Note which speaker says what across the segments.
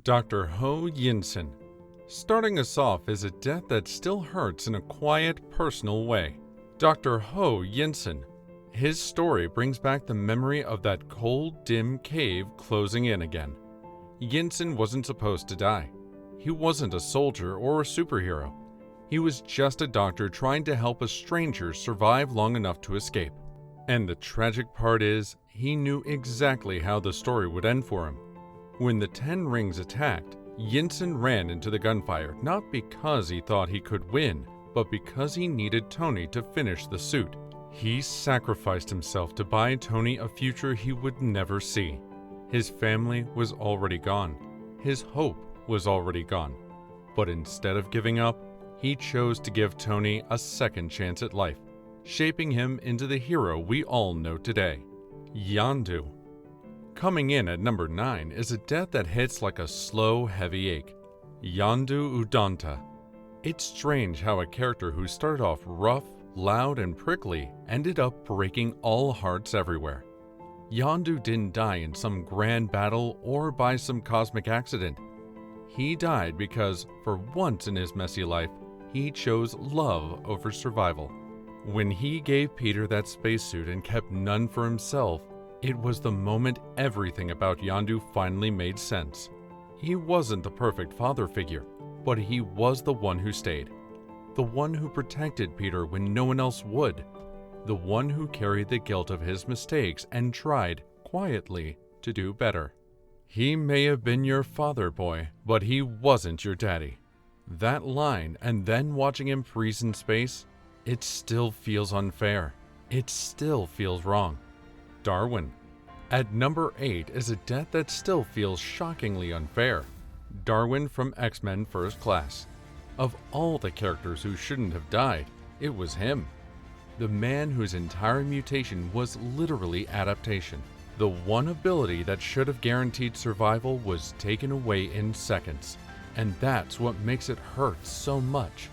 Speaker 1: Dr. Ho Yinsen. Starting us off is a death that still hurts in a quiet, personal way. Dr. Ho Yinsen. His story brings back the memory of that cold, dim cave closing in again. Yinsen wasn't supposed to die. He wasn't a soldier or a superhero. He was just a doctor trying to help a stranger survive long enough to escape. And the tragic part is, he knew exactly how the story would end for him. When the 10 Rings attacked, Yinsen ran into the gunfire not because he thought he could win, but because he needed Tony to finish the suit. He sacrificed himself to buy Tony a future he would never see. His family was already gone. His hope was already gone. But instead of giving up, he chose to give Tony a second chance at life, shaping him into the hero we all know today, Yondu. Coming in at number 9 is a death that hits like a slow, heavy ache. Yondu Udanta. It's strange how a character who started off rough, loud, and prickly ended up breaking all hearts everywhere. Yondu didn't die in some grand battle or by some cosmic accident. He died because, for once in his messy life, he chose love over survival. When he gave Peter that spacesuit and kept none for himself, it was the moment everything about Yondu finally made sense. He wasn't the perfect father figure, but he was the one who stayed. The one who protected Peter when no one else would. The one who carried the guilt of his mistakes and tried, quietly, to do better. He may have been your father, boy, but he wasn't your daddy. That line, and then watching him freeze in space, it still feels unfair. It still feels wrong. Darwin. At number 8 is a death that still feels shockingly unfair. Darwin from X-Men First Class. Of all the characters who shouldn't have died, it was him. The man whose entire mutation was literally adaptation. The one ability that should have guaranteed survival was taken away in seconds. And that's what makes it hurt so much.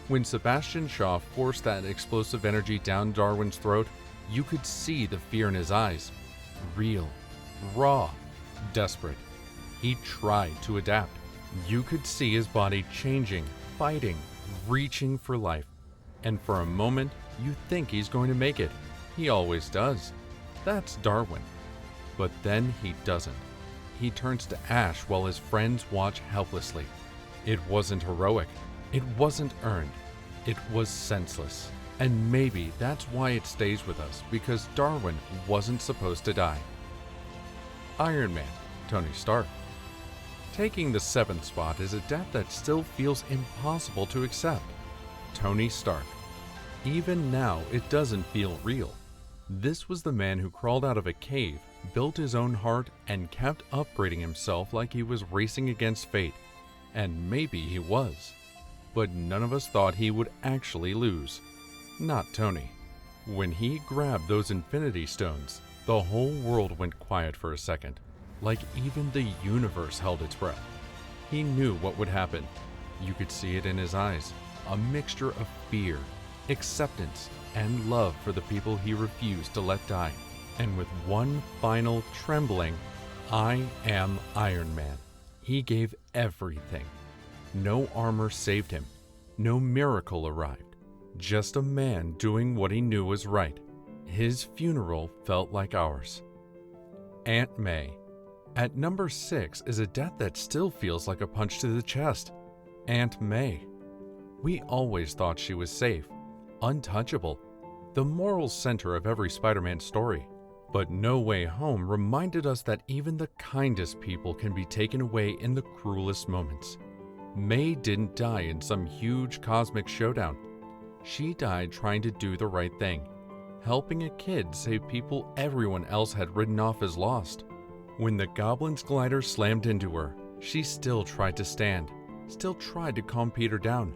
Speaker 1: When Sebastian Shaw forced that explosive energy down Darwin's throat, you could see the fear in his eyes. Real, raw, desperate. He tried to adapt. You could see his body changing, fighting, reaching for life. And for a moment, you think he's going to make it. He always does. That's Darwin. But then he doesn't. He turns to ash while his friends watch helplessly. It wasn't heroic. It wasn't earned. It was senseless. And maybe that's why it stays with us, because Darwin wasn't supposed to die. Iron Man, Tony Stark. Taking the 7th spot is a death that still feels impossible to accept. Tony Stark. Even now, it doesn't feel real. This was the man who crawled out of a cave, built his own heart, and kept upgrading himself like he was racing against fate. And maybe he was. But none of us thought he would actually lose. Not Tony. When he grabbed those Infinity Stones, the whole world went quiet for a second, like even the universe held its breath. He knew what would happen. You could see it in his eyes, a mixture of fear, acceptance, and love for the people he refused to let die. And with one final trembling, "I am Iron Man," he gave everything. No armor saved him. No miracle arrived. Just a man doing what he knew was right. His funeral felt like ours. Aunt May. At number 6 is a death that still feels like a punch to the chest. Aunt May. We always thought she was safe, untouchable, the moral center of every Spider-Man story. But No Way Home reminded us that even the kindest people can be taken away in the cruelest moments. May didn't die in some huge cosmic showdown. She died trying to do the right thing, helping a kid save people everyone else had written off as lost. When the Goblin's glider slammed into her, she still tried to stand, still tried to calm Peter down,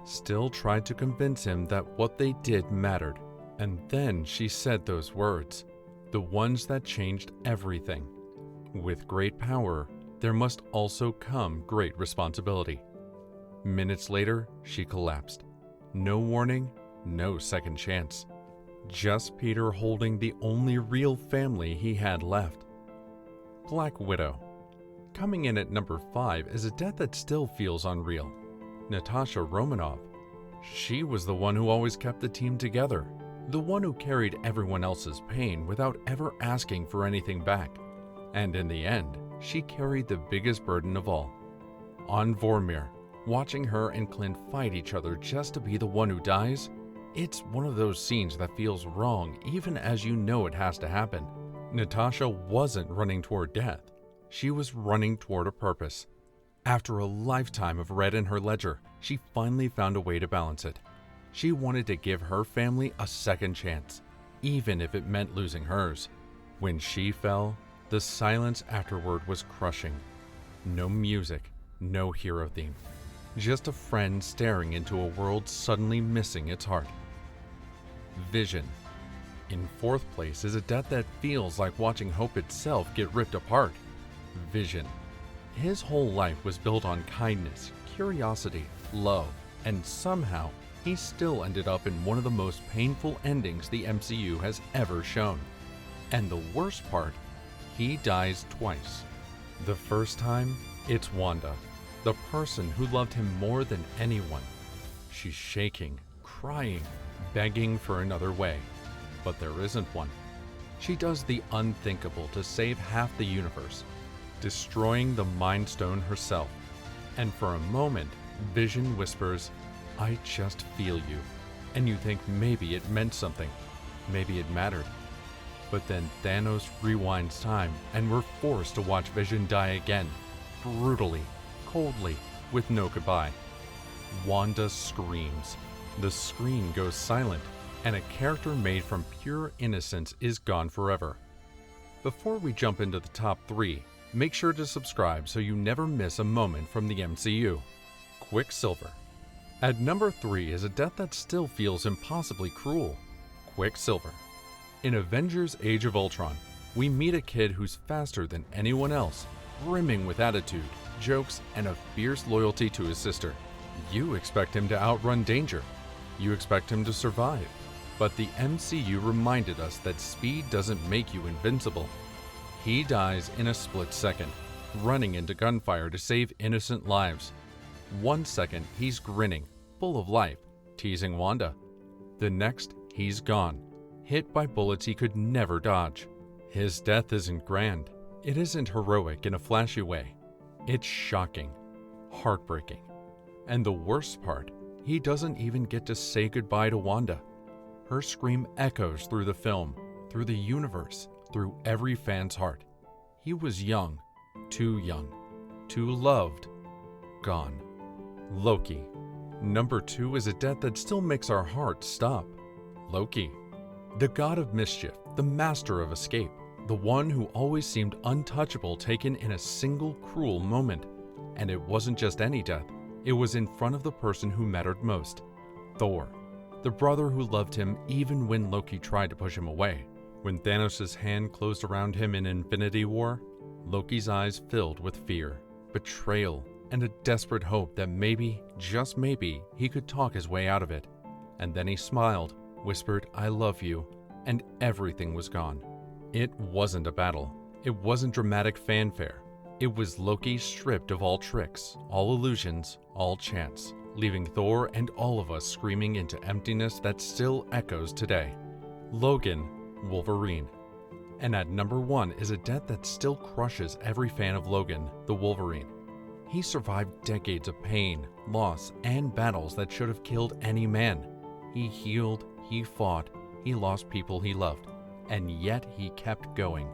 Speaker 1: still tried to convince him that what they did mattered. And then she said those words, the ones that changed everything. With great power, there must also come great responsibility. Minutes later, she collapsed. No warning, no second chance. Just Peter holding the only real family he had left. Black Widow. Coming in at number 5 is a death that still feels unreal. Natasha Romanoff. She was the one who always kept the team together, the one who carried everyone else's pain without ever asking for anything back. And in the end, she carried the biggest burden of all. On Vormir, watching her and Clint fight each other just to be the one who dies, it's one of those scenes that feels wrong even as you know it has to happen. Natasha wasn't running toward death. She was running toward a purpose. After a lifetime of red in her ledger, she finally found a way to balance it. She wanted to give her family a second chance, even if it meant losing hers. When she fell, the silence afterward was crushing. No music, no hero theme. Just a friend staring into a world suddenly missing its heart. Vision. In 4th place is a death that feels like watching hope itself get ripped apart. Vision. His whole life was built on kindness, curiosity, love, and somehow he still ended up in one of the most painful endings the MCU has ever shown. And the worst part, he dies twice. The first time, it's Wanda, the person who loved him more than anyone. She's shaking, crying, begging for another way, but there isn't one. She does the unthinkable to save half the universe, destroying the Mind Stone herself. And for a moment, Vision whispers, "I just feel you." And you think maybe it meant something, maybe it mattered. But then Thanos rewinds time and we're forced to watch Vision die again, brutally, coldly, with no goodbye. Wanda screams. The screen goes silent, and a character made from pure innocence is gone forever. Before we jump into the top 3, make sure to subscribe so you never miss a moment from the MCU. Quicksilver. At number 3 is a death that still feels impossibly cruel. Quicksilver. In Avengers Age of Ultron, we meet a kid who's faster than anyone else, brimming with attitude, jokes, and a fierce loyalty to his sister. You expect him to outrun danger. You expect him to survive. But the MCU reminded us that speed doesn't make you invincible. He dies in a split second, running into gunfire to save innocent lives. 1 second, he's grinning, full of life, teasing Wanda. The next, he's gone, hit by bullets he could never dodge. His death isn't grand. It isn't heroic in a flashy way. It's shocking, heartbreaking. And the worst part, he doesn't even get to say goodbye to Wanda. Her scream echoes through the film, through the universe, through every fan's heart. He was young, too loved, gone. Loki. Number 2 is a death that still makes our hearts stop. Loki. The god of mischief, the master of escape, the one who always seemed untouchable, taken in a single cruel moment. And it wasn't just any death, it was in front of the person who mattered most. Thor. The brother who loved him even when Loki tried to push him away. When Thanos' hand closed around him in Infinity War, Loki's eyes filled with fear, betrayal, and a desperate hope that maybe, just maybe, he could talk his way out of it. And then he smiled, whispered, "I love you," and everything was gone. It wasn't a battle. It wasn't dramatic fanfare. It was Loki stripped of all tricks, all illusions, all chance, leaving Thor and all of us screaming into emptiness that still echoes today. Logan, Wolverine. And at number 1 is a death that still crushes every fan of Logan, the Wolverine. He survived decades of pain, loss, and battles that should have killed any man. He healed, he fought, he lost people he loved, and yet he kept going.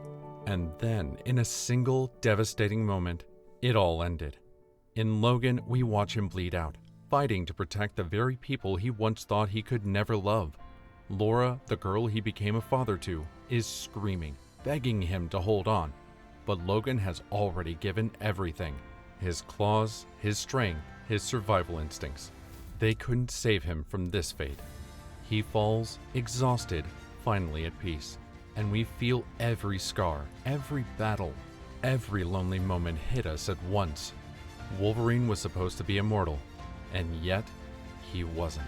Speaker 1: And then, in a single devastating moment, it all ended. In Logan, we watch him bleed out, fighting to protect the very people he once thought he could never love. Laura, the girl he became a father to, is screaming, begging him to hold on. But Logan has already given everything. His claws, his strength, his survival instincts. They couldn't save him from this fate. He falls, exhausted, finally at peace. And we feel every scar, every battle, every lonely moment hit us at once. Wolverine was supposed to be immortal, and yet he wasn't.